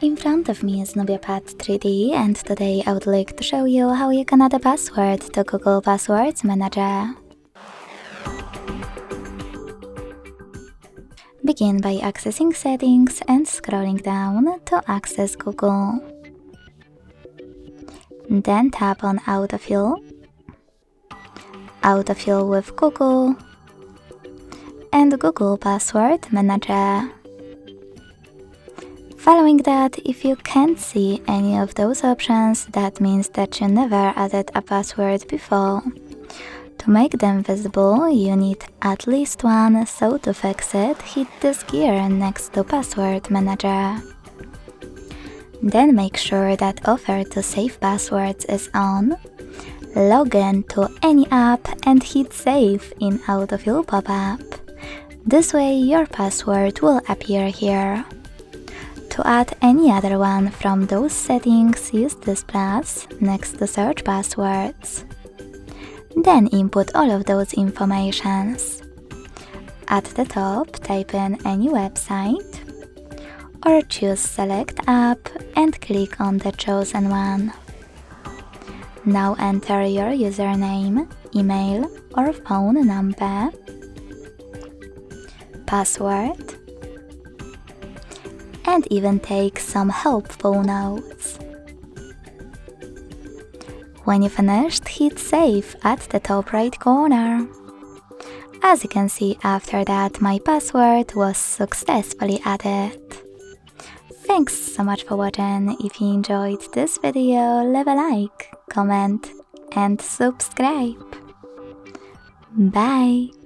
In front of me is Nubia Pad 3D, and today I would like to show you how you can add a password to Google Passwords Manager. Begin by accessing Settings and scrolling down to access Google. Then tap on Autofill, Autofill with Google, and Google Password Manager. Following that, if you can't see any of those options, that means that you never added a password before. To make them visible, you need at least one, so to fix it, hit this gear next to Password Manager. Then make sure that Offer to Save Passwords is on. Log in to any app and hit Save in Autofill pop-up. This way your password will appear here. To add any other one from those settings, use this plus next to Search Passwords. Then input all of those informations. At the top, type in any website, or choose Select App and click on the chosen one. Now enter your username, email or phone number, password, and even take some helpful notes. When you finished, hit Save at the top right corner. As you can see, after that my password was successfully added. Thanks so much for watching. If you enjoyed this video, leave a like, comment and subscribe. Bye!